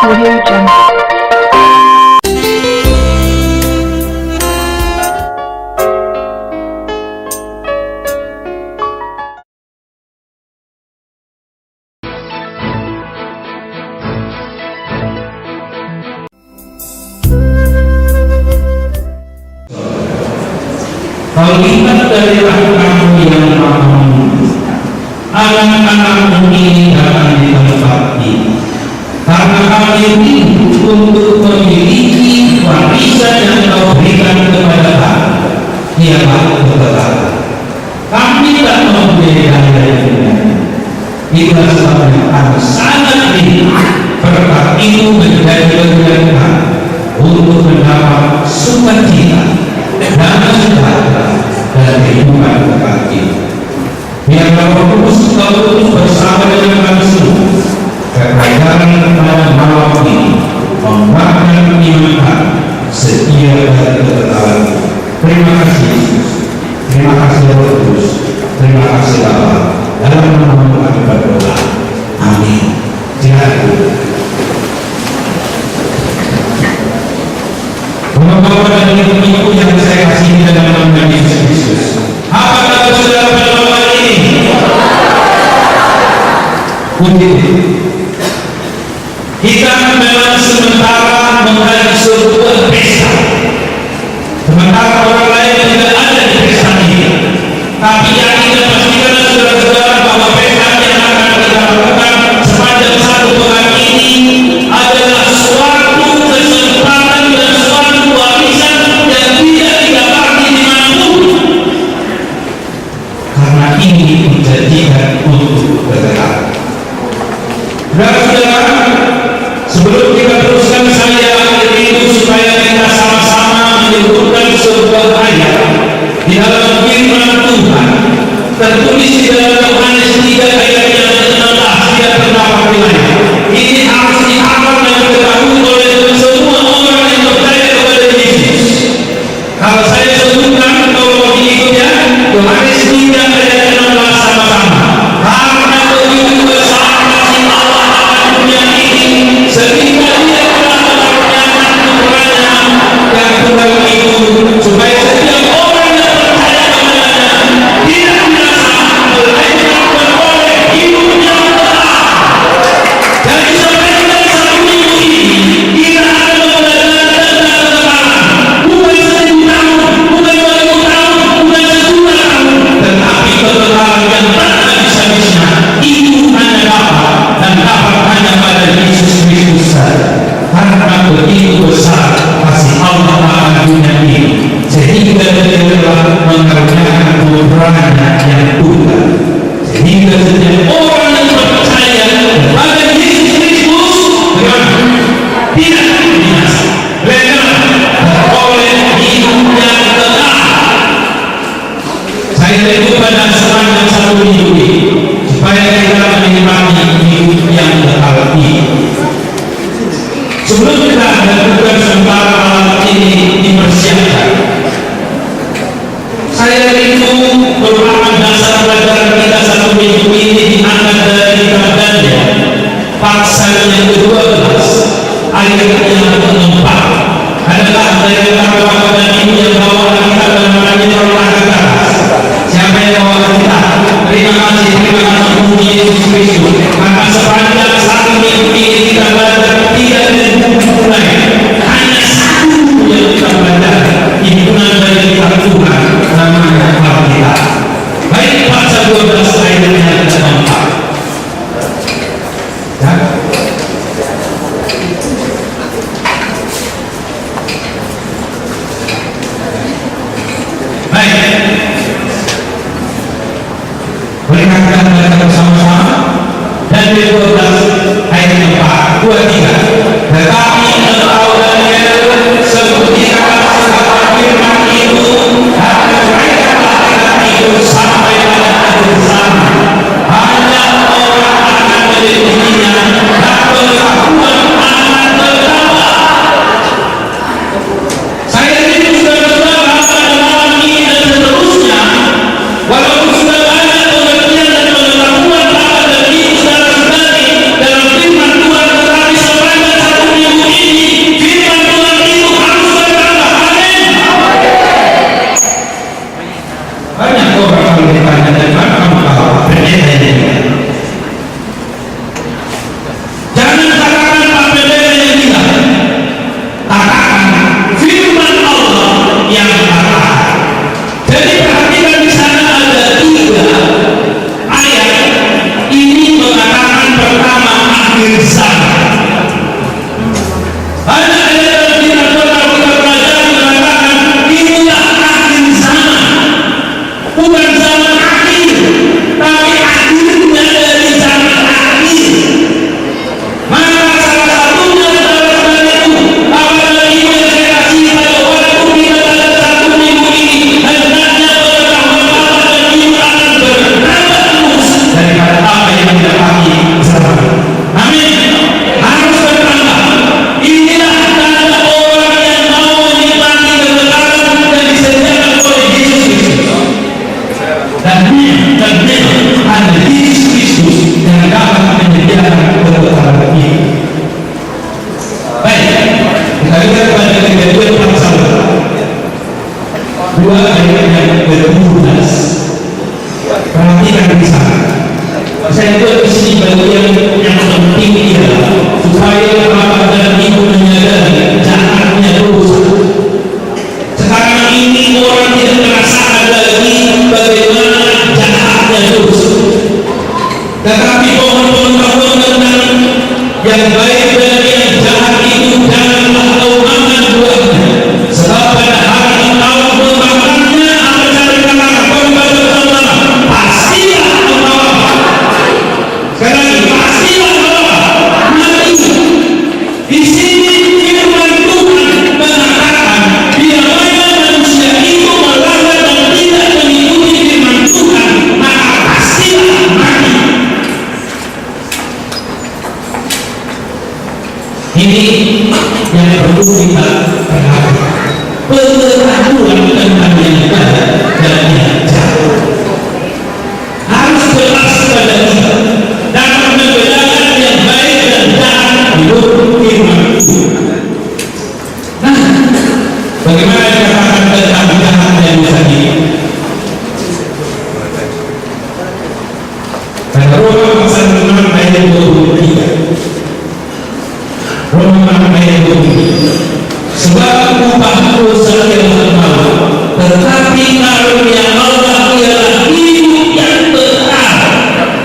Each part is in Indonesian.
Audio Jungle. Kalimat dari rahmatmu yang maha anak-anakmu ini akan ditempati karena kami rindu untuk memiliki warisan yang kau berikan kepada kami, ialah kebenaran. Kami tak memberikan dari itulah sebabnya kami sangat rindu berkat itu menjadi bagian kami untuk mendapat sukacita dan sejahtera dan kehidupan kekal itu. Biarlah Roh Kudus kau terus bersama dengan kami semua kekayaan pada malam ini membangun iman kami setia dan kekekalan. Terima kasih Yesus, terima kasih Roh Kudus, terima kasih Bapa. Dalam nama kami berdoa, amin. Silakan. Bapak-bapak dan ibu-ibu yang saya kasih dalam nama Yesus Kristus, apa kata saudara pada malam ini? Puji. Kita memang sementara menghadapi sebuah pesta, sementara orang lain tidak ada di pesta ini, tapi yang kita pastikan saudara-saudara bahwa pesta yang akan kita lakukan sepanjang satu pekan ini adalah suatu kesempatan dan suatu warisan yang tidak didapati dimanapun, karena ini menjadikan untuk bergerak. Saudara-saudara, sebelum kita teruskan, saya rindu supaya kita sama-sama menyebutkan sebuah ayat di dalam firman Tuhan tertulis di dalam Yohanes 3 ayat yang ke-16. Tidak terdapat di lain. Ini harus dihafal dan diketahui oleh semua orang yang percaya kepada Yesus. Kalau saya sebutkan, tolong diikut ya, Yohanes 3 ayat 16 sama-sama. Karena begitu besar kasih Allah akan dunia ini, sehingga Dia telah mengaruniakan putranya yang tunggal itu, supaya setiap orang yang percaya kepadanya tidak binasa, melainkan beroleh hidup yang kekal. Jadi sampai kita satu minggu ini kita akan membelajar tentang kekekalan, bukan 1000 tahun, bukan 2000 tahun, bukan 1 tahun, tetapi kekekalan yang tak ada habis-habisnya. Itu hanya dapat dan dapat hanya pada Yesus Kristus saja. Karena begitu besar kasih Allah akan dunia ini, sehingga Dia telah mengaruniakan putranya yang tunggal, sehingga setiap orang yang percaya kepada Yesus Kristus tidak binasa, melainkan beroleh hidup yang kekal. Saya rindu pada sepanjang satu minggu ini supaya kita menikmati hidup yang kekal ini. Sebelum kita lakukan sementara malam ini dipersiapkan, saya rindu merupakan dasar pelajaran kita satu minggu ini diangkat dari kitab Daniel pasal yang ke-12 ayat yang ke-4 adalah dari bapak dan ibu yang bawa Alkitab dan mengambil tolong angkat atas. Siapa yang bawa Alkitab? Terima kasih Tuhan Yesus Kristus. Maka sepanjang satu minggu ini kita belajar tidak dari buku lain, hanya satu yang kita belajar, himpunan dari kitab Tuhan namanya Alkitab. Baik, pasal 12 ayat yang ke-4. Ya. Baik, boleh kita baca bersama-sama. Dan 12 Ini yang perlu kita perhatikan. Pengetahuan tentang yang baik dan yang jahat harus jelas pada kita dapat membedakan yang baik dan jahat menurut firman Tuhan. Nah, bagaimana dikatakan tentang jahat yang tadi? Pada Roma pasal 6 ayat 23. Roma 6 ayat 23. Sebab upah dosa ialah maut, tetapi karunia Allah ialah hidup yang kekal.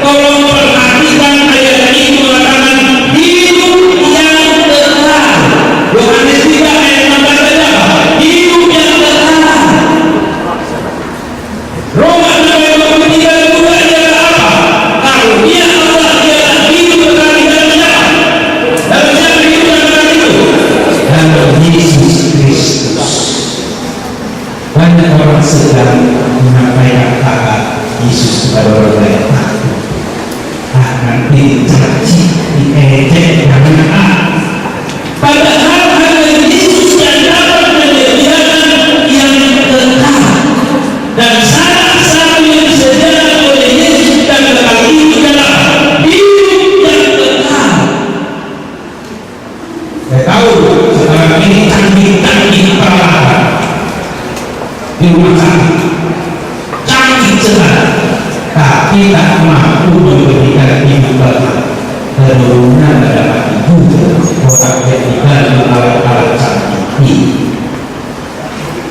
Tolong perhatikan ayat ini mengatakan hidup yang kekal. Yohanes 3 ayat 16 saja, hidup yang kekal. Roma 6 ayat 23 juga ialah apa? Karunia Allah ialah hidup kekal di dalam siapa? Dalam siapa hidup yang kekal itu? Dalam Yesus Kristus. Banyak orang sedang menyampaikan kata Yesus kepada orang lain takut akan dicaci, diejek, jangan. Padahal hanya Yesus yang dapat menyediakan yang kekal, dan salah satu yang disediakan oleh Yesus dan kekal itu adalah hidup yang kekal. Saya tahu sekarang ini canggih-canggih peralatan di rumah sakit, canggih sekali, tapi tak mampu memberikan ibu bapak keturunan dapat ibu orang yang tinggal alat-alat canggih ini.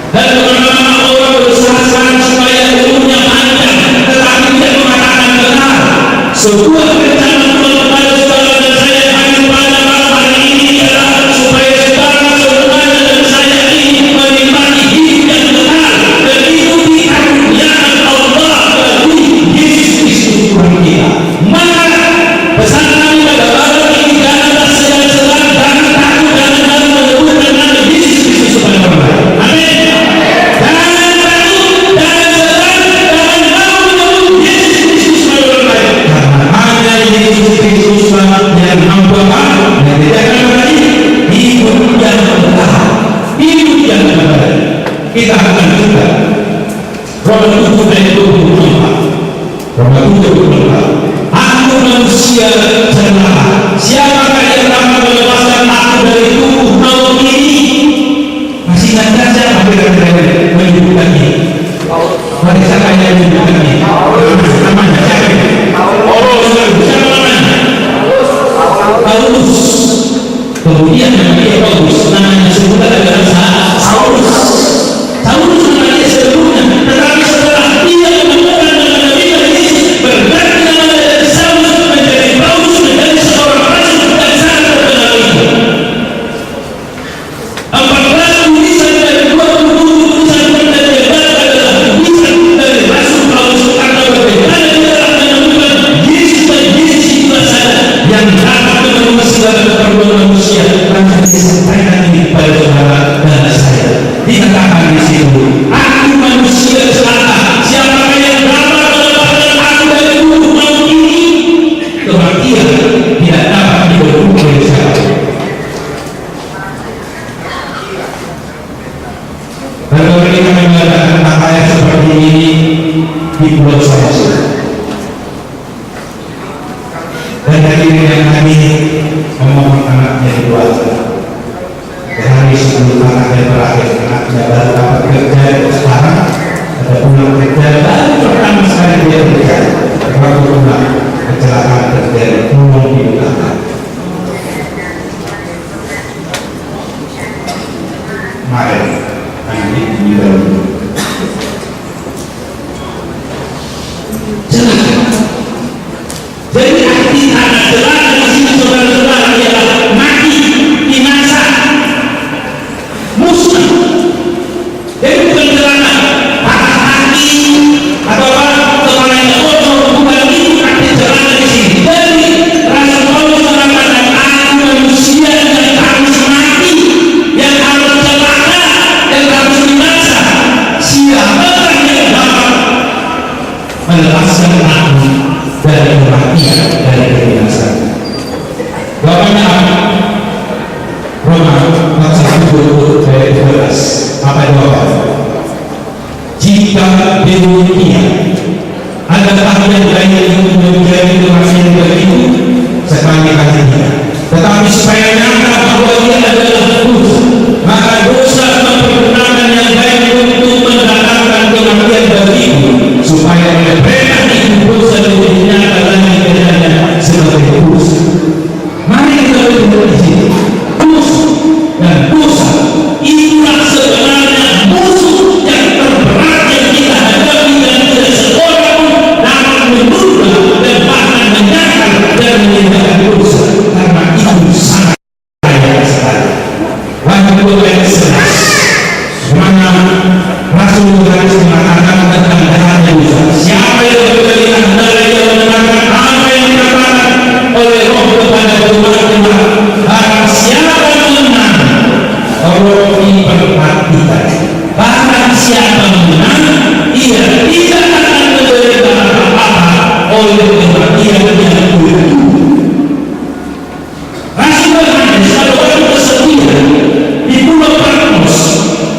Dan bagaimana orang berusaha supaya umurnya panjang, tetapi tidak mengatakan benar. Sebuah rencana Tuhan kepada saudara dan saya hadir pada malam hari ini adalah supaya saudara dan saya ini menikmati hidup yang kekal dan hidup di karuniaan Allah melalui Yesus Kristus Tuhan kita. Maka pesan kami pada malam ini janganlah sedang-sedang, jangan takut, jangan menyebutkan nama Yesus Kristus kepada orang lain. Amin. Jangan takut, jangan sedang, jangan mau menyebut Yesus Kristus kepada orang lain. Karena hanya Yesus Kristus yang mampu menyediakan lagi hidup yang kekal, hidup yang kekal. Kita akan juga Roma 7 ayat 24. Roma 7 aku manusia celaka, siapakah yang dapat melepaskan aku dari tubuh maut ini? Masih ingat saja apa yang menyebutkan ini? Mari siapa yang menyebutkan ini? Namanya siapa? Siapa namanya? Paulus. Kemudian namanya Paulus, namanya sebutan adalah Saulus. Saulus namanya sebelumnya, tetapi setelah dia menemukan dan menerima Yesus, berganti nama dari Saulus menjadi Paulus, menjadi seorang rasul dan sangat terkenal itu. 14 tulisan dari 27 tulisan dan hebat adalah tulisan dari Rasul Paulus, karena bagaimana dia telah menemukan Yesus dan Yesus itulah saja yang dapat menemukan segala keperluan manusia. Maka disampaikan ini kepada saudara dan saya. Dikatakan di sini, aku manusia celaka, siapakah yang dapat melepaskan aku dari tubuh maut ini? Kematian tidak dapat dibelenggu oleh siapa. Lalu kita mengatakan kata seperti ini di Pulau Sulawesi. Dan hadirin yang kami memohon anaknya dewasa. Hari sebelum anaknya berakhir, anaknya baru dapat kerja sekarang, ada pulang kerja, baru pertama sekali dia kerja. Waktu pulang kecelakaan terjadi, pulang di belakang. Mari, ini di dalam. Jadi arti anak celaka di sini saudara-saudara ialah mati, binasa, musnah. Jadi bukan celaka patah hati atau kepala yang kotor, bukan itu arti celaka di sini. Jadi Rasul Paulus berkali-kali. Tetapi supaya nyata bahwa dia adalah kudus, maka dosa mempergunakan yang baik untuk mendatangkan kematian bagimu, supaya oleh perintah itu dosa menjadi nyata lagi keadaannya sebagai kudus. Mari kita lihat di sini, kudus dan dosa itulah sebenarnya musuh yang terberat yang kita hadapi, dan tidak seorang pun dapat menunda dan bahkan menyangkal dan meninggalkan dosa, karena itu sangat bahaya sekali. Wahyu 2 ayat 11, mana Rasul Yohanes mengatakan tentang jahatnya dosa. Siapa yang berkalian hendaklah ia mendengarkan apa yang dikatakan oleh Roh kepada jemaat-jemaat. Barang siapa menang, Allah ini perhatikan. Barang siapa menang, ia tidak akan menderita apa-apa oleh kematian yang kedua. Rasul Yohanes pada waktu kesepian di Pulau Patmos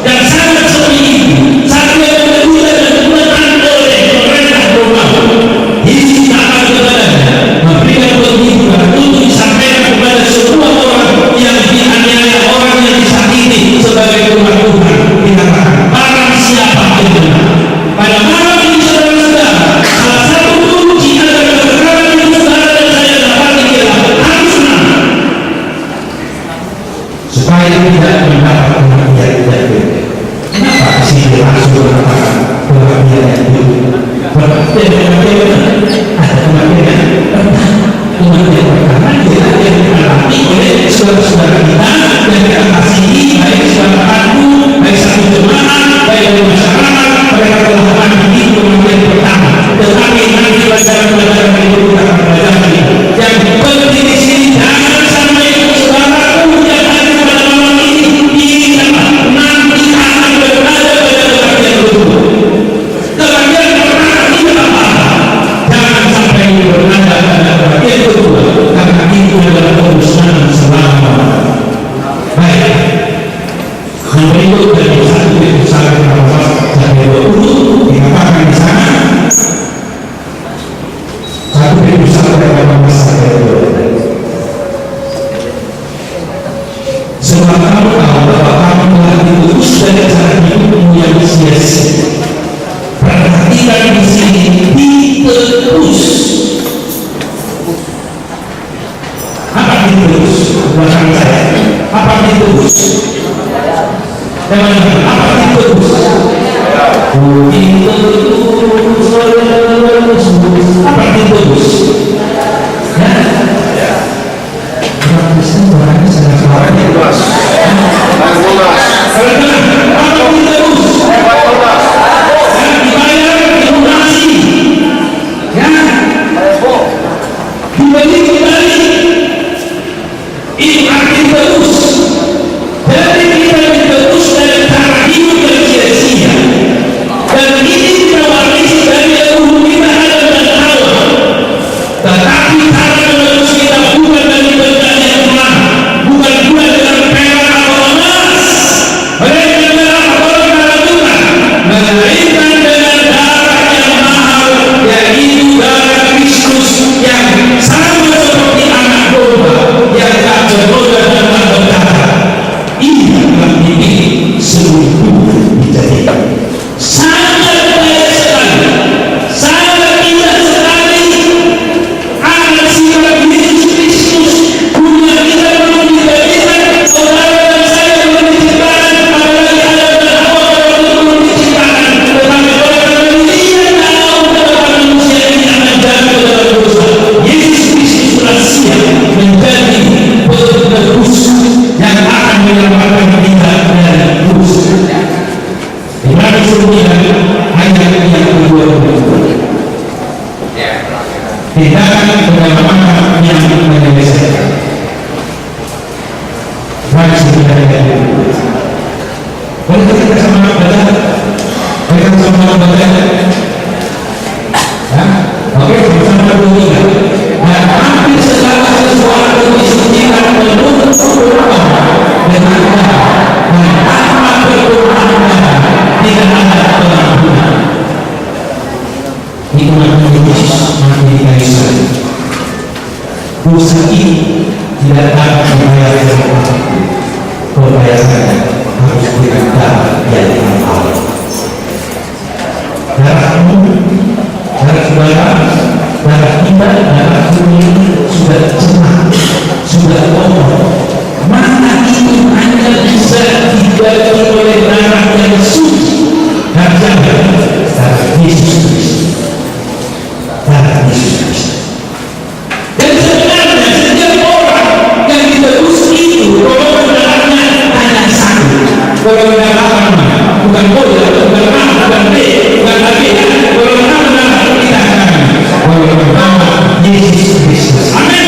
dan sangat sepi itu, saat dia menduga dan menekan oleh pemerintah Romawi, Yesus datang kepadanya, memberikan penghiburan untuk disampaikan kepada semua orang yang dianiaya, orang yang disakiti sebagai umat Tuhan. Dikatakan, barang siapa yang menang. Pada malam ini saudara-saudara, salah satu kunci adalah kebenaran yang saudara dan saya dapati ialah harus menang, supaya tidak mendapat kematian yang kedua. Kenapa di sini Rasul mengatakan kematian yang kedua? Kematian ada kematian yang pertama. Kematian pertama ialah yang dialami oleh saudara-saudara kita yang kita kasihi, baik saudara-saudaraku, baik satu jemaat, baik dari masyarakat. Mereka telah mengalami kematian pertama. Tetapi nanti pelajaran-pelajaran berikut kita akan pelajari. Yang penting di sini, jangan sampai saudaraku yang hadir pada malam ini ingatlah, nanti akan berada pada kematian kedua. Kematian pertama tidak apa-apa, jangan sampai berada pada kematian kedua, karena itu adalah kerusakan selama. Baik, yang berikut dari 1 Petrus 1:20 dikatakan di sana, 1 Petrus 1:20, sebab kamu tahu bahwa kamu telah diutus dari jalan hidupmu yang sia-sia. Perhatikan di sini, diterus. Apa diterus? Belakang saya. Apa diterus? Apa diterus? Apa diterus? Ya? Orang Kristen orangnya sangat suaranya luas. Apa diterus? Dibayar, donasi. Ya? Dibeli kembali. Itu arti terus. Jadi kita diterus dari cara hidup yang sia-sia. Dan ini kita warisi dari dahulu kita Adam dan Hawa. tidak dapat membayar zakat, pembayarannya harus dengan darah yang halal. Darahmu, darah saudara, darah kita, darah ini sudah cerah, sudah kotor. Mana itu hanya bisa diganti oleh darah yang suci dan darah Yesus Kristus. Darah Yesus Kristus. Dan sebenarnya setiap orang yang ditebus itu, kalau darahnya hanya satu, kalau darah bukan bola, bukan A, bukan B, bukan AB, kalau darah kita akan, kalau darah Yesus Kristus. Amin.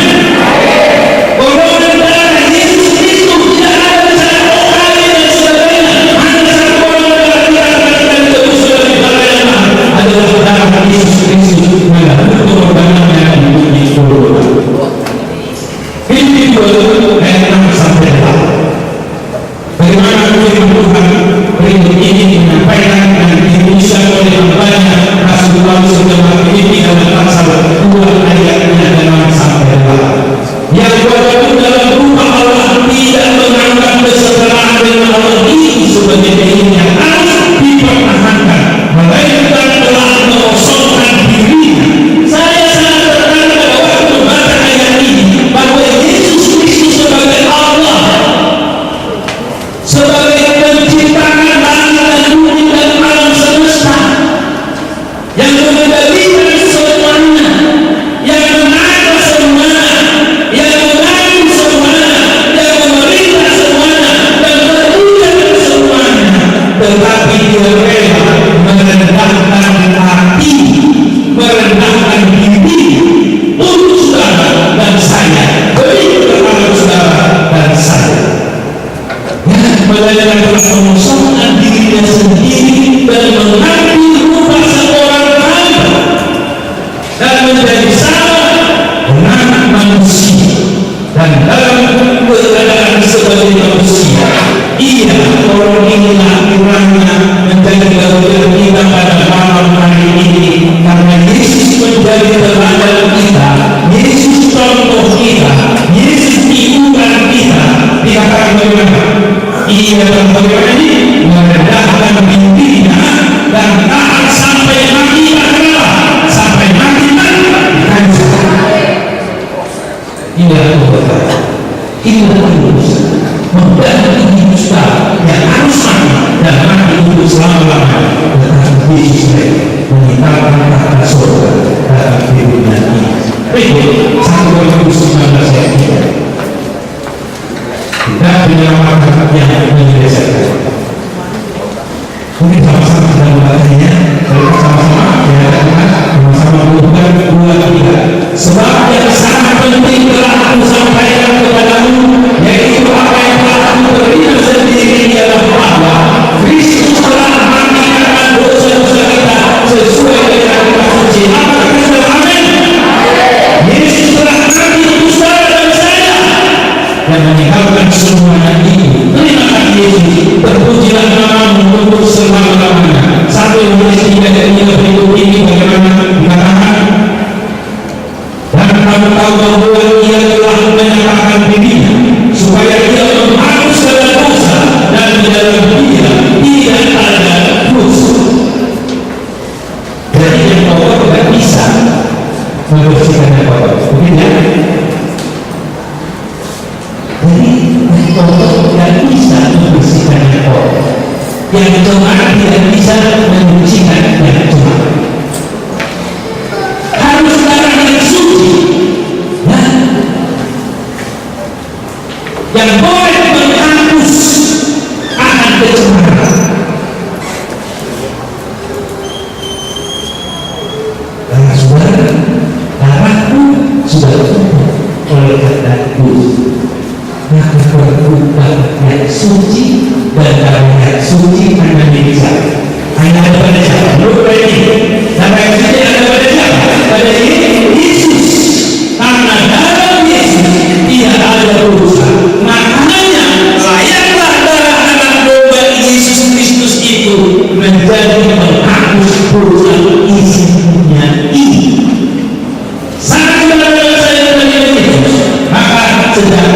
sedang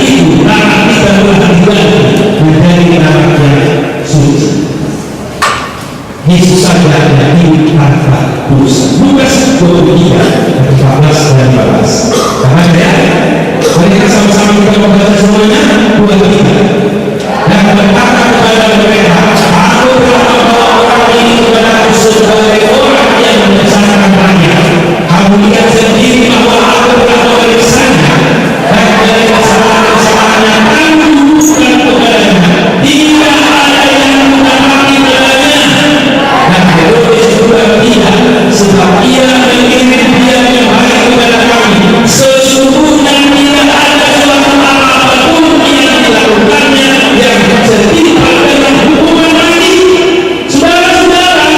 23, 14 dan 15. Karena ya, mereka sama-sama kita membaca semuanya 23. Dan berkata kepada mereka, aku telah membawa orang ini kepadaku sebagai orang yang menyesalkan rakyat. Kamu lihat sendiri bahwa aku telah memeriksanya, dan dari kesalahan-kesalahan yang kamu tuduhkan kepadanya, tidak ada yang mendapati padanya. Dan Herodes juga tidak, sebab ia mengirim dia kembali kepada kami. Sesungguhnya tidak ada suatu apapun yang dilakukannya yang setimpal dengan hukuman mati. Saudara-saudara,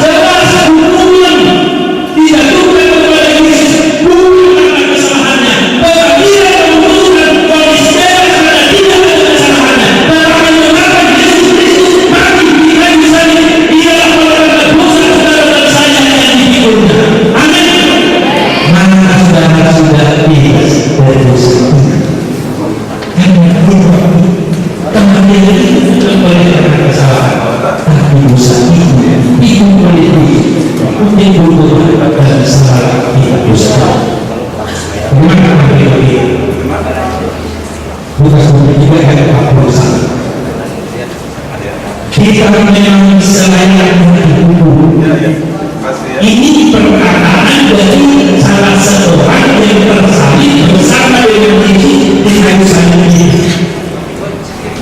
jelas hukuman dijatuhkan kepada Yesus bukan karena kesalahannya. Pengadilan memutuskan vonis bebas karena tidak ada kesalahannya. Tetapi menyebabkan Yesus Kristus mati di kayu salib ialah merupakan dosa saudara dan saya yang dipikulnya. Amin. Maka saudara sudah bebas dari dosa kita. Kematian itu bukan oleh karena kesalahan, tapi dosa itu oleh timbul dan salah kita dosa. Bagaimana kita? Lukas 23 ayat 41. Kita memang selayaknya dihukum. Ini perkataan dari salah seorang yang tersalib bersama dengan Yesus di kayu salib ini.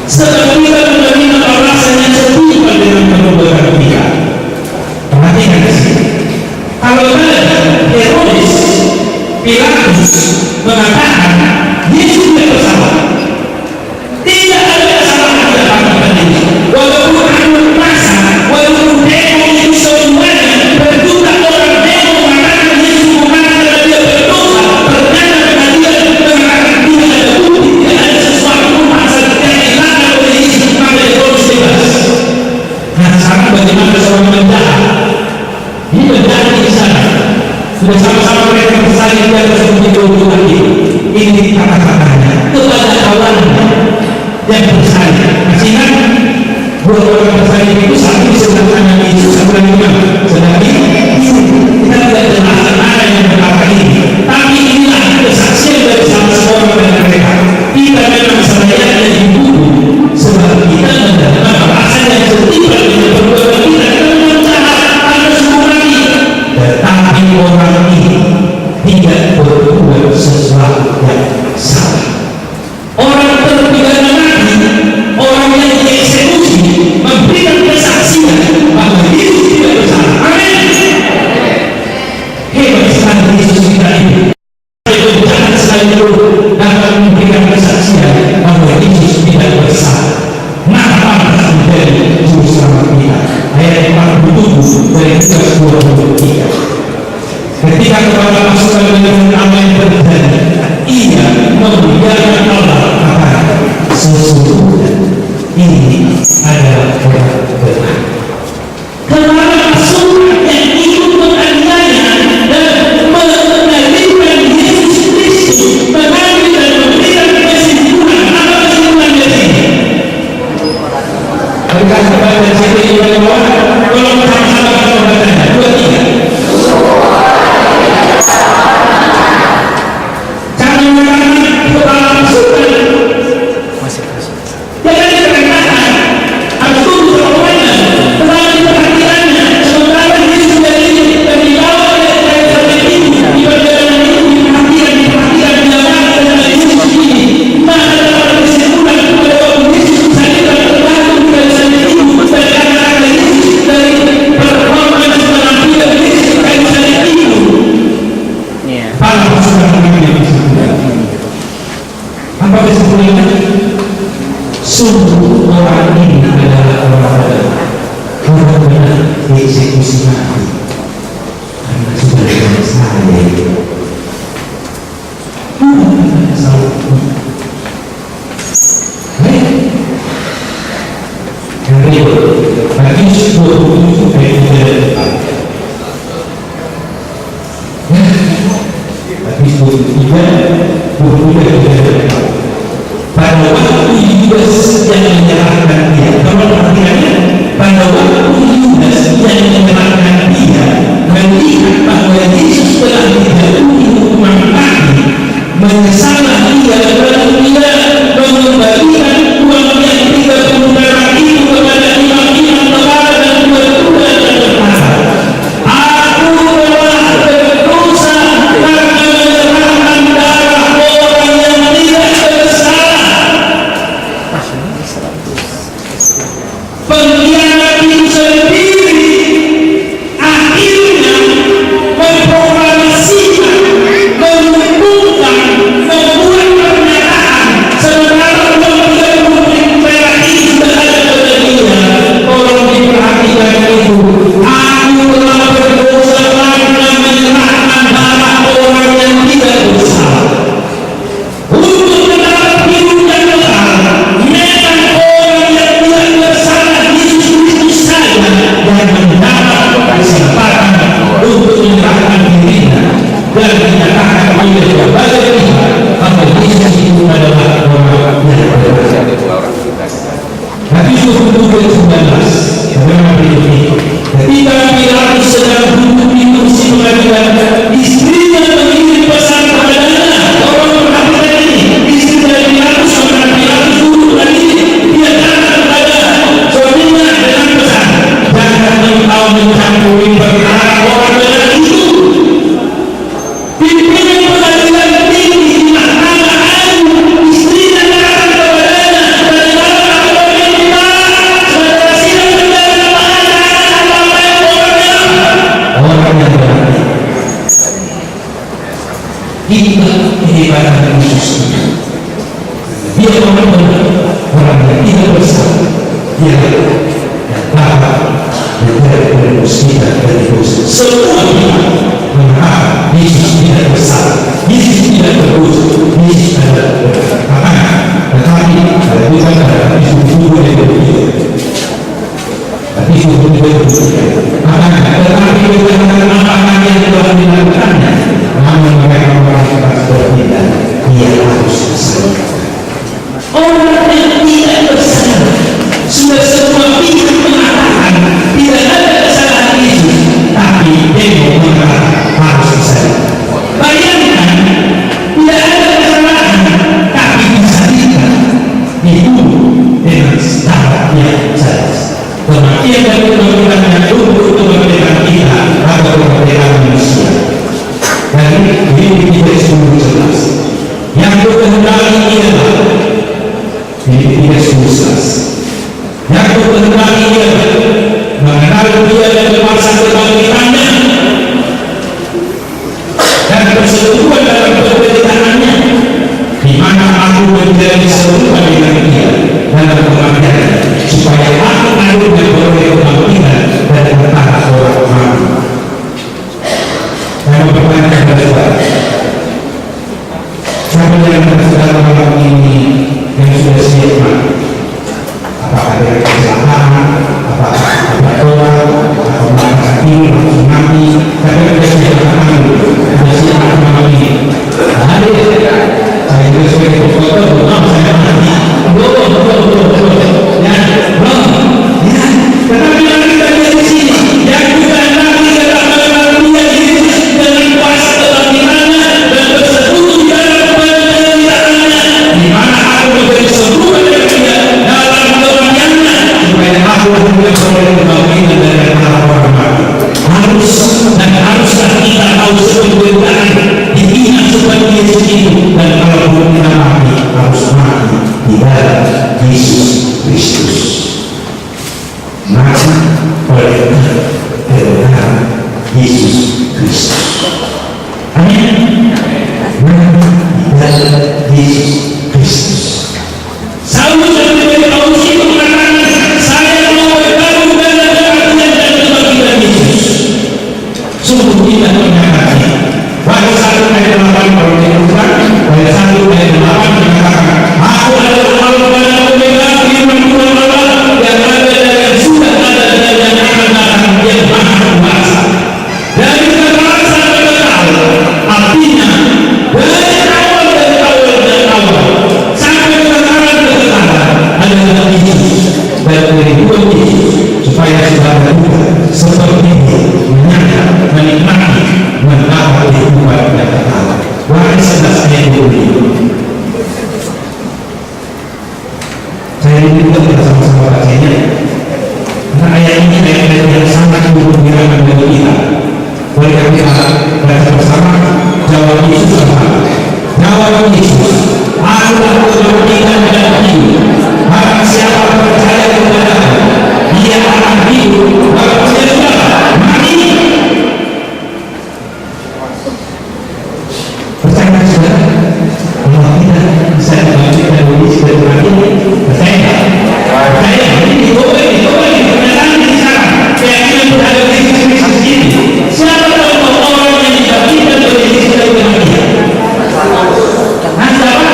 Setelah kita menerima rasanya setimpal dengan perbuatan kita. Perhatikan di sini. Kalau ada Herodes, Pilatus mengatakan Yesus tidak bersalah, tidak ada kesalahan di hadapan Yesus. Walaupun anu masa, walaupun demo itu semuanya berjuta orang demo mengatakan Yesus mengatakan dia berdosa, ternyata pengadilan mengatakan tidak ada bukti, tidak ada sesuatu pasal yang dilakukan oleh Yesus, maka Herodes bebas. Nah, sekarang bagaimana seorang penjahat? Ini penjahat di sana sudah sama-sama mereka bersaing di atas bukti lagi. Ini kata-katanya kepada kawannya yang bersaing. Masih dua orang bersaing itu satu sebelah kanan Yesus, sebelah kanan. Sedang ini kita tidak jelaskan mana yang berkata ini. Tapi inilah kesaksian dari salah seorang dari mereka. Kita memang selayaknya dihukum sebab kita menerima balasan yang setimpal dengan perbuatan kita. Kita memang jahat harus mati. Tetapi orang ini tidak berbuat sesuatu yang salah. Orang terpidana mati, orang yang dieksekusi memberikan kesaksian bahwa Yesus tidak bersalah. Amin. Hebat sekali Yesus kita ini. Jangan selalu dapat memberikan kesaksian bahwa Yesus tidak bersalah. Maka pantas menjadi juru selamat kita. Ayat 47 dari Lukas 23. Ketika kepada pasukan dengan apa yang terjadi, ia memuliakan Allah, kata sesungguhnya ini adalah orang benar. Kepada pasukan yang ikut menganiaya dan mengalihkan Yesus Kristus, mengambil dan memberikan kesimpulan. Apa kesimpulan dari sini? Berkata kepada siapa yang berdoa, tolong sama-sama kita membacanya. 2, 3. Sungguh orang ini adalah orang benar dieksekusi mati karena sudah selesai. Bukan salah. Bagi 27 ayat 4. Bagi 23 pada waktu Yudas yang menyerahkan dia. Kalau perhatiannya, pada waktu Yudas yang menyerahkan dia melihat bahwa Yesus dia orang benar, orang yang tidak bersalah, dia dapat menjadi kita dari dosa. Semua kita mengatakan Yesus tidak bersalah, Yesus tidak berdosa, Yesus adalah benar. Tetapi kalau bukan ada isu-isu yang berbeda, tapi isu-isu yang berbeda, tetapi bukan apa yang telah dilakukannya, namun mereka merasa berbeda, dia harus bersalah. Orang yang tidak bersalah sudah semua pihak mengatakan tidak ada kesalahan Yesus, tapi demo mengatakan harus bersalah. Bayangkan, tidak ada kesalahan, tapi disalibkan, dibunuh dengan standar yang jelas. Kematian dan kebangkitannya untuk kemerdekaan kita atau kemerdekaan manusia. Dan ini kita sungguh jelas. Yang berkehendaki ialah ini 3:11. Yang berkehendaki ialah mengenal Dia dan masa kebangkitannya dan persekutuan dalam penderitaannya, di mana aku menjadi serupa dengan Dia dalam kematiannya, supaya aku akhirnya beroleh kebangkitan dan bertahta orang mati. Saya mau bertanya kepada saudara, siapa yang saudara malam ini yang sudah siap mati? Apakah ada kecelakaan, apakah ada orang, atau sakit, atau mati? Tapi ada siap mati, ada siap malam ini. Hadir, saya juga sebagai foto, saya mati. Ya, tetapi yang kita lihat di sini, yang bukan lagi dalam mengenal Dia Yesus dengan kuasa kebangkitannya dan bersekutu di dalam penderitaannya, di mana aku menjadi serupa dengan Dia dalam kematiannya, supaya aku juga beroleh kebangkitan dari antara orang mati. Haruslah kita tahu penderitaan diingat seperti Yesus itu, dan kalau kita mati harus mati di dalam Yesus Kristus. Mati oleh kebenaran Yesus Kristus. Amin. Mati di dalam Yesus Kristus. Saulus dan Paulus itu mengatakan, saya mau bergabung dalam kematian dan kebangkitan Yesus. Sungguh tidak menyangka. Pada 1 ayat 8 kalau dibuka, pada 1 ayat 8 mengatakan, aku adalah Alfa dan Omega, firman Tuhan Allah yang ada dan yang sudah ada dan yang akan datang, yang Maha Kuasa. Dari kekal sampai kekal, artinya dari awal sampai kekekalan adalah Yesus dan kehidupan Yesus, supaya saudara juga seperti Dia menyangka, menikmati, mendapat kehidupan yang kekal. Wahai saudara saya yang mulia, saya ingin kita bersama-sama bacanya, karena ayat ini ayat yang sangat menggembirakan bagi kita. Boleh kita baca bersama? Jawab Yesus apa? Jawab Yesus, akulah kebangkitan dan hidup. Barang siapa percaya kepada-Ku, dia akan hidup walau dia mati. Percaya saudara? Kalau tidak bisa dibangkitkan dari Yesus dari mati, percaya? Percaya? Ini coba pernyataan di sana. Keyakinan terhadap Yesus Kristus ini. Siapa tahu orang yang dibangkitkan dari Yesus dari mati? Siapa?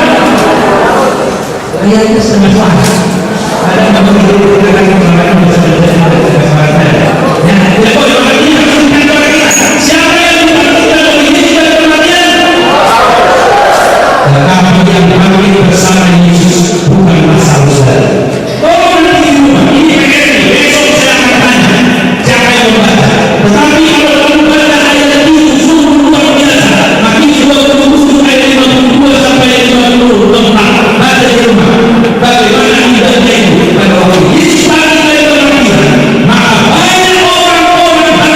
Ayatnya setengah suara. Ada yang menggunakan kemarahan siapa yang dibangkitkan dari Yesus dari kematian? Tetapi yang bangkit bersama Yesus bukan masalah saudara. Tolong nanti di rumah, ini besok saya akan tanya siapa yang membaca. Tetapi kalau membaca ayat itu sungguh luar biasa. Maki 27 ayat 52 sampai 54. Baca di rumah. Bagaimana idenya itu pada waktu Yesus bangkit dari kematian, maka banyak orang-orang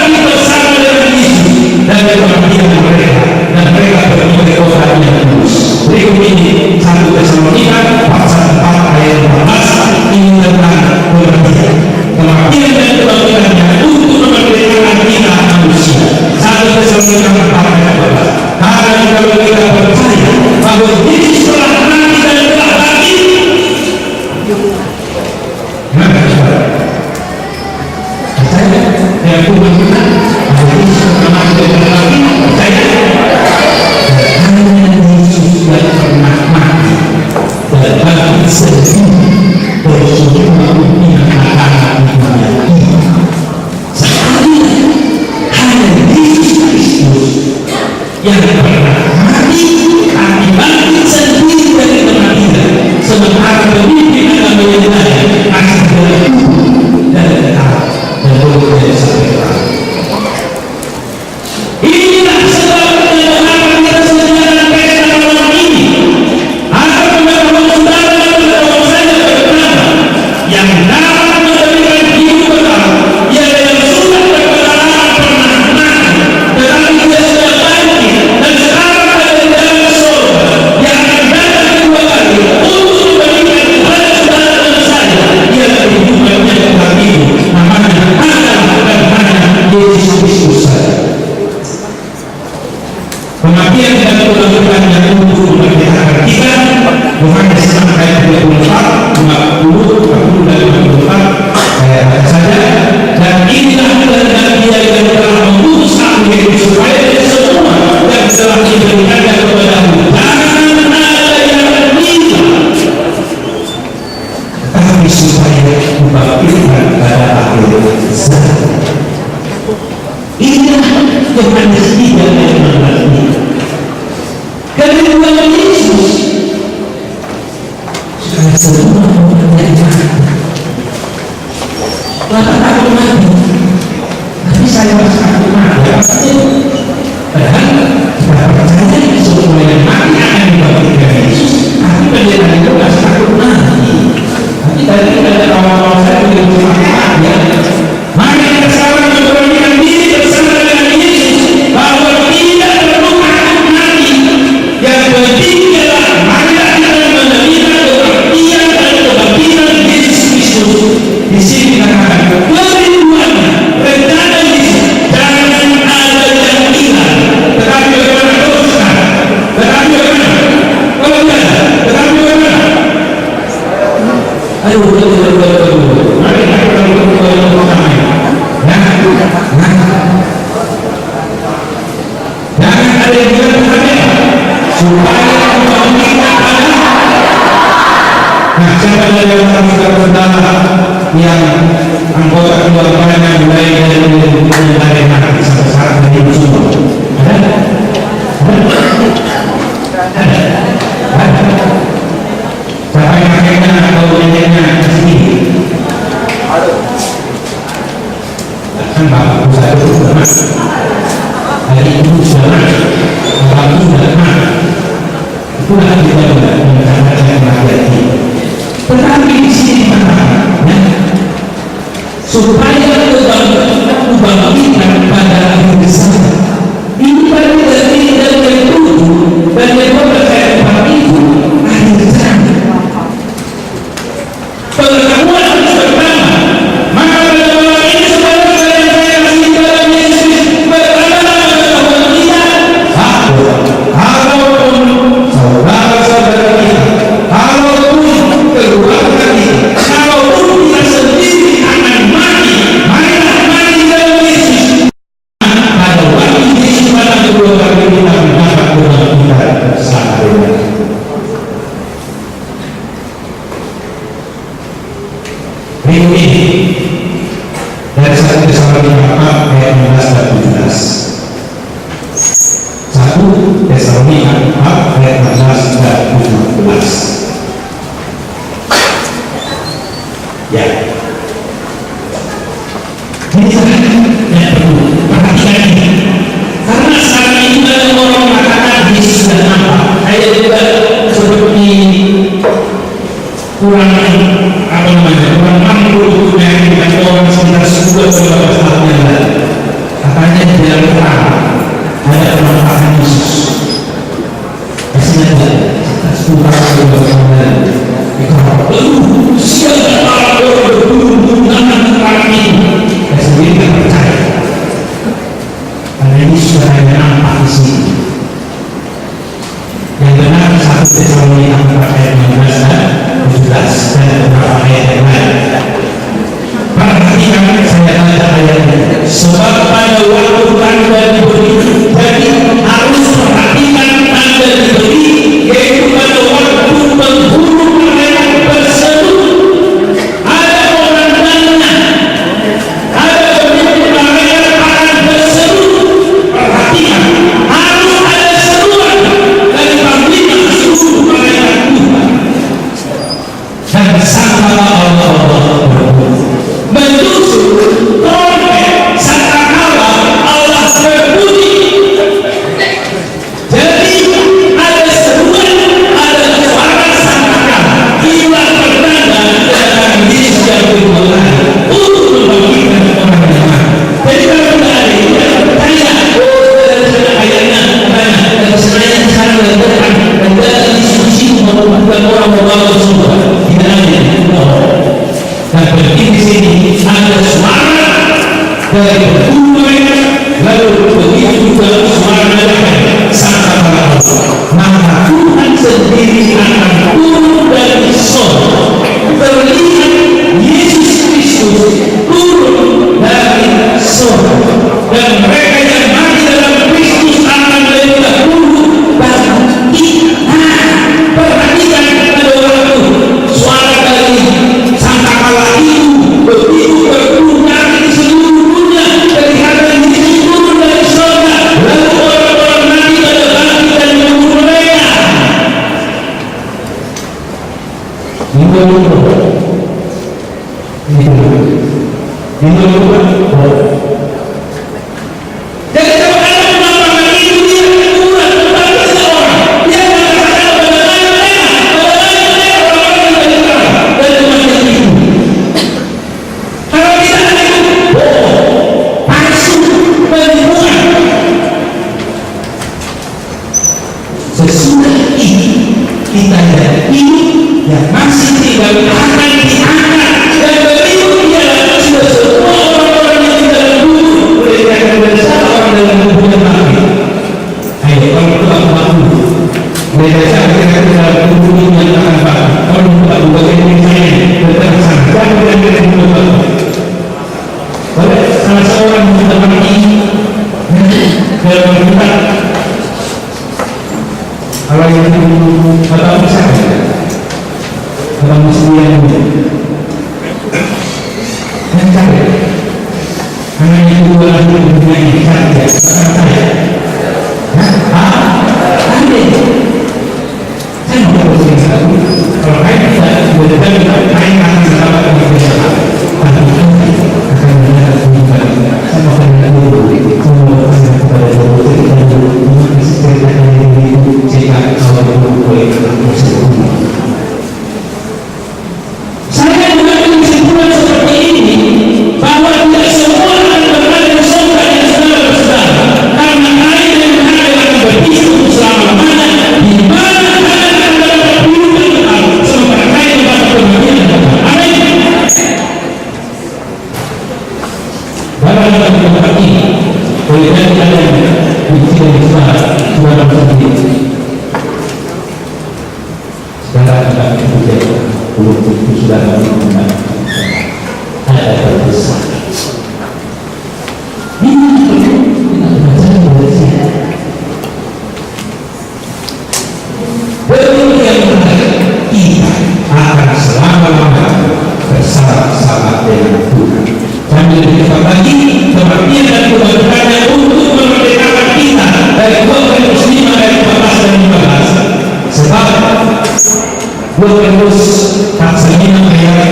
bagi sedih bersyukur yang akan dibayar. Sekali hanya Yesus Kristus yang pernah mati, tapi bangkit sendiri dari kematian, sementara pemimpin agama yang lain masih berkumpul dan tetap dan boleh sampai terakhir. Inilah sebabnya mengapa kita sejalan pesta malam ini akan membangun saudara dan membangun saya bersama yang dapat memberikan hidup kekal, yang dalam surat perkenalan pernah mati, tetapi dia sudah bangkit dan sekarang ada di dalam surga, yang akan datang kedua kali untuk memberikan kepada saudara dan saya yang kehidupan yang kekal itu, namanya adalah dan hanya Yesus Kristus saja. Kematian tidak dilakukan yang untuk memerdekakan kita. Yohanes 6 ayat 24, 50, 40 dan 54 saya baca saja. Dan inilah kehendak Dia yang telah mengutus aku yaitu supaya semua yang telah diberikannya kepadamu jangan ada yang tertinggal, tetapi supaya dibangkitkan pada akhir zaman. Inilah Yohanes 3 ayat 16 ini. Kedua Yesus sudah semua menjadi mati. Bapak takut mati, tapi saya masih takut mati. Padahal kita percaya semua yang mati akan dibangkitkan Yesus, tapi pendeta itu masih takut mati. Tapi tadi ada kawan-kawan saya yang mati ya. Mari kita sekarang memberanikan diri bersama dengan Yesus bahwa tidak perlu takut mati. Yang penting adalah marilah kita menerima kebangkitan dan kebangkitan Yesus Kristus. Di sini dikatakan kerinduannya, rencana Yesus jangan ada yang hilang. Tetapi bagaimana terus sekarang? Tetapi bagaimana? Kalau tidak, tetapi bagaimana? Aduh. Mari kita bersama. Jangan ada yang bilang supaya membangkitkan ada. Nah, siapa yang saudara yang anggota keluarganya mulai dari mati sampai sekarang dari semua ada? Siapa yang kakeknya atau neneknya di sini? Kan bapak saya itu sudah mati, hari ibu sudah mati, bapak ibu sudah mati. Itulah kita mengatakan hati-hati. Tetapi di sini dikatakan supaya kebangkitan pada akhir zaman. Ini pada dari yang tujuh dan yang berkait tempat itu akhir zaman. Pengetahuan harus pertama. Maka pada malam ini saudara-saudara yang saya kasih dalam Yesus berkata pengetahuan kita. Kalaupun saudara-saudara kita, kalaupun keluarga kita, kalaupun kita sendiri akan mati, marilah mati dalam Yesus. Pada waktu Yesus pada kedua kali kita mendapat kebangkitan bersama dengan ini dari 1 Tesalonika 4 ayat 16 dan 17. 1 Tesalonika 4 ayat 16 dan 17. Ya. Ini yang perlu perhatikan ini. Karena saat ini ada orang mengatakan Yesus sudah nampak. Saya juga seperti kurang mampu dengan orang sekitar 10 atau 12 tahun yang lalu. Katanya di dalam terang ada penampakan Yesus. Biasanya ada 10 tahun atau 12 tahun yang lalu. Siapa orang berturun-turunan terang ini? Saya sendiri tidak percaya. Karena ini sudah hanya nampak di sini. Yang benar 1 Tesalonika 4 ayat 16 dan 17 dan beberapa ayat yang lain. Perhatikan saya baca ayatnya. Sebab pada waktu tanda diberi, jadi harus perhatikan tanda diberi, yaitu pada waktu penghulu sangkakala Allah menusuk trompet sangkakala Allah berbunyi. Jadi ada seruan, ada suara sangkakala, inilah pertanda kedatangan Yesus yang kedua kali untuk membangkitkan orang yang mati. Jadi kalau tidak ada yang percaya, ayatnya banyak dan sebenarnya sekarang dan depan dan dalam diskusi bukan orang membawa semua tidak ada. Dan berarti di sini ada suara dari kedua lalu begitu juga suara dari sangkakala maka Tuhan sendiri akan turun dari surga. Terlihat Yesus Kristus turun dari surga dan mereka yang mati dalam Kristus akan lebih dahulu bangkit. Perhatikan pada waktu suara dari sangkakala itu begitu berbunyi di seluruh dunia, kelihatan Yesus turun dari surga, lalu orang-orang mati pada bangkit dan membunuh mereka. Jadi kalau ada penampakan itu dia kurang tetapi seorang dia mengatakan pada lain orang-orang yang dari dan itu. Kalau tidak ada itu bohong, palsu, penipuan. Sesudah ini kita lihat ini yang masih tinggal akan diangkat dan begitu dia sudah semua orang-orang yang di dalam kubur boleh dikatakan bersama orang dalam kubur yang mati. Ayo kalau itu aku mahu boleh saya dalam kubur ini yang akan mati. Kalau buka buka ini saya berterasa jangan berani buka. Boleh salah seorang minta mati dalam kita kalau yang itu kata saya dalam muslim yang cari karena itu dua lagi mengenai cari saya ada saya mau berusaha satu kalau saya tidak berbeda saya akan mendapatkan kebenaran tapi akan mendapat kebenaran saya akan mendapat kebenaran kepada Allah dan umat Islam yang jika Allah boleh saya mengambil kesimpulan seperti ini bahwa tidak semua akan berada di surga yang saudara-saudara karena air yang mengalir akan berpisah selama-lamanya di mana kalian akan dapat kehidupan kekal sementara kalian dapat kebahagiaan kekal. Amin. Dalam tempat ini boleh jadi kalian dicintai Tuhan sendiri. Sekarang kita berbicara belum itu sudah menggunakan ada terbesar. Ini perlu kita belajar bersih. Betul yang menarik kita akan selama-lamanya bersama-sama dengan Tuhan. Sambil kita lagi kematian dan kebahagiaannya untuk memerdekakan kita dari 2 Korintus 5 ayat 14 dan 15. Sebab 2 Korintus pasal 5 ayat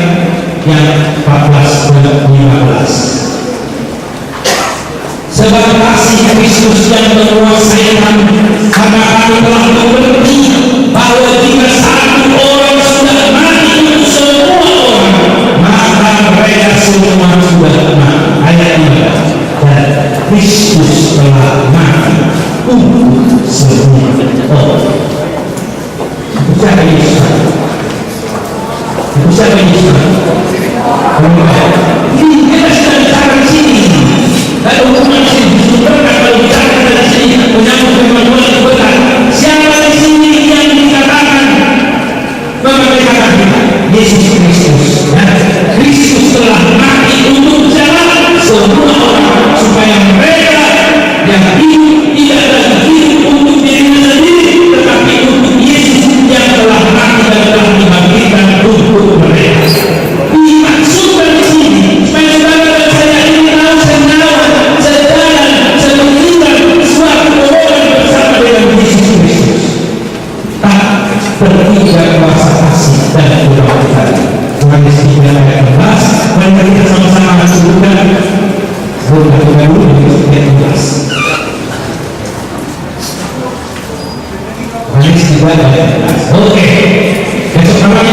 yang 14 dan 15. Sebab kasih Kristus yang menguasai kami karena kami telah mengerti bahwa jika satu orang sudah mati untuk semua orang maka mereka semua sudah mati. Ayat 3 dan Kristus telah mati untuk semua orang. Siapa Yesus? Siapa Yesus? Ini kita sudah bicara di sini. Lalu hukuman di sini disebutkan kalau bicara di sini menyambut firman Tuhan benar. Siapa di sini yang dikatakan memerdekakan kita? Yesus Kristus. Kristus telah mati untuk jalan semua orang supaya mereka yang hidup tidak lagi hidup untuk dirinya sendiri tetapi untuk Yesus yang telah mati dan telah dibangkitkan untuk mereka. Dimaksudkan di sini supaya saudara dan saya ini tahu sejalan semengikat suatu orang bersama dengan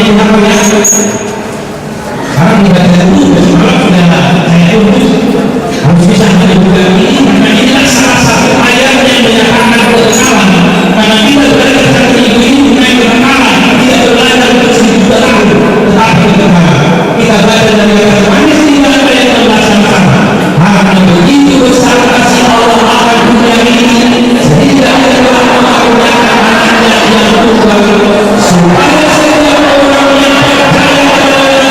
yang apa ya? Sekarang tidak ada itu, semalam sudah saya urus harus bisa menunjukkan ini, karena inilah salah satu ayat yang menyatakan kebenaran. Karena kita belajar dari ibu ini mengenai kebenaran, tidak belajar untuk 1000 tahun, tetapi kebenaran. Kita belajar dari kata manis tidak ada yang bersama-sama. Karena begitu besar kasih Allah akan dunia ini, sehingga ada orang-orang yang anaknya yang tunggal, supaya setiap orang yang percaya tidak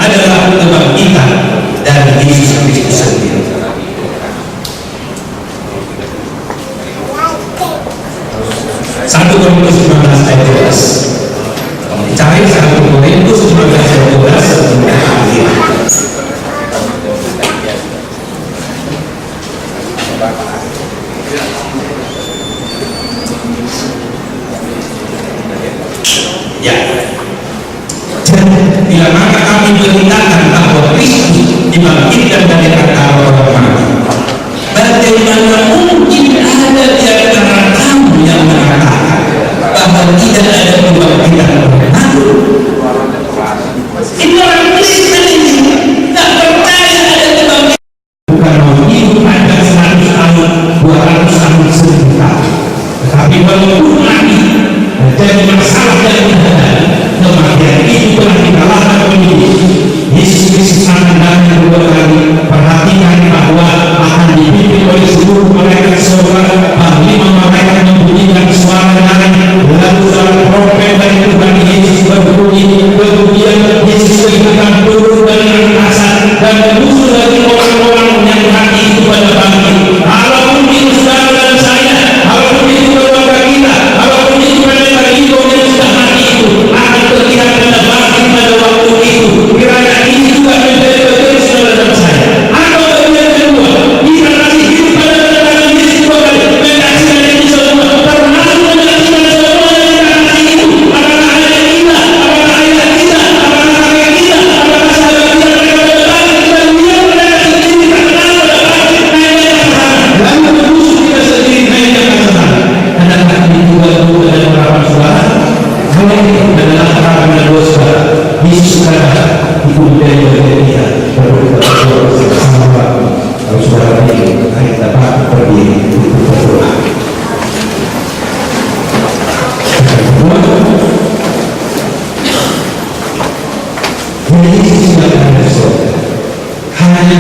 adalah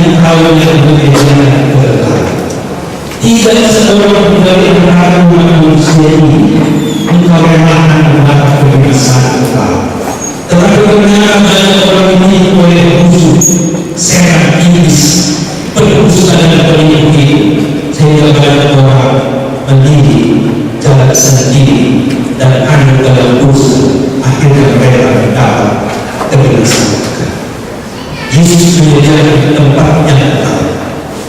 engkau yang memberikan berkah. Tidak seorang dari antara manusia ini engkau relakan mendapat kebinasan engkau. Tetapi karena banyak orang ini oleh musuh, setan iblis, berdusta dan penipu, sehingga banyak orang mendidik jalan sendiri dan anu dalam dosa, akhirnya mereka mendapat kebinasan. Yesus menyediakan tempatnya engkau.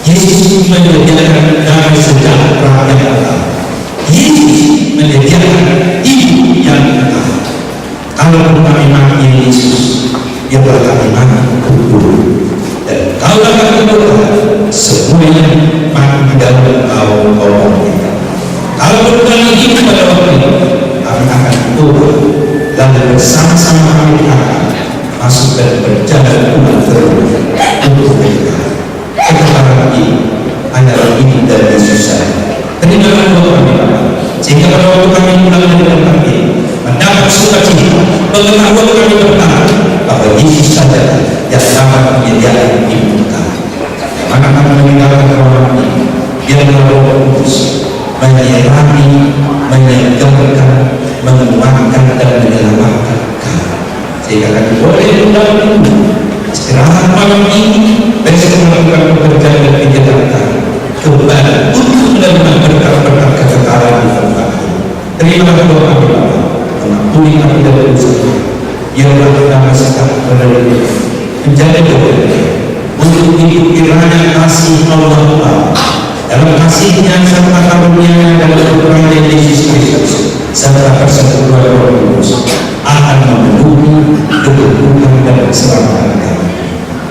Yesus menyediakan damai sejahtera yang engkau. Yesus menyediakan hidup yang engkau. Kalau kami mati Yesus, dia berkati mati kubur. Dan kalau akan berdoa, semuanya mati dalam engkau kita. Kalau berdoa hidup pada waktu itu, kami akan berdoa lalu bersama-sama kami akan masuk dan berjalan pulang terus untuk mereka. Kebenaran ini adalah hidup dari Yesus saya. Terimalah doa kami Bapa, sehingga pada waktu kami pulang dari tempat ini mendapat sukacita, pengetahuan kami bertahan bahwa Yesus saja yang dapat menyediakan hidup kami. Maka kami meninggalkan orang ini, biarlah Roh Kudus menyerami, menyegarkan, menguatkan dan menyelamatkan kami, sehingga kami boleh pulang istirahat malam ini, besok melakukan pekerjaan dan kegiatan kembali untuk menerima berkat-berkat kekekalan di tempat ini. Terima doa kami Bapa, mengampuni kami dari dosa. Biarlah kami sekarang menerima menjadi doa untuk hidup kiranya kasih Allah Bapa dalam kasihnya serta karunia dalam peperangan Yesus Kristus serta persekutuan Roh Kudus akan memenuhi kehidupan dan keselamatan kami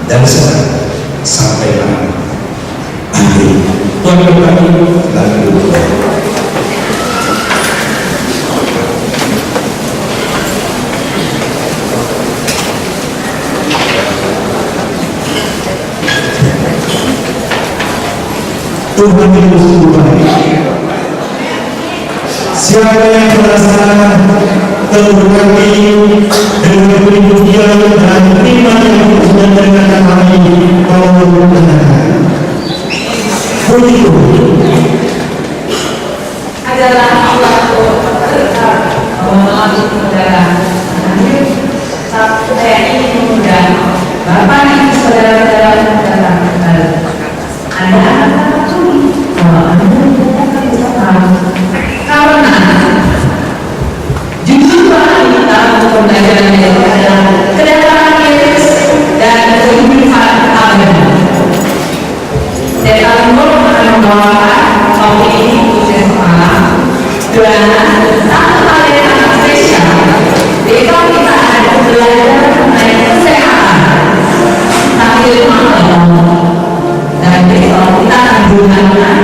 dan sekarang sampai akhir. Amin. Tuhan berkati dan berdoa. Tuhan itu sungguh baik. Siapa yang merasa terberkati dengan perlindungan dan iman yang menjadikan kami mau berkenan. Puji Tuhan adalah Allah berkat bahwa saudara saya ingin mengundang Bapak Ibu saudara-saudara datang kembali. Anda akan mengakui bahwa Anda dikatakan bersama karena judul kita untuk pembelajaran ini adalah kedatangan Yesus dan kehidupan abadi. Dan kami akan membawakan topik ini khusus semalam dan satu hal yang sangat spesial. Besok kita akan belajar mengenai kesehatan sambil malam. Dan besok kita akan gunakan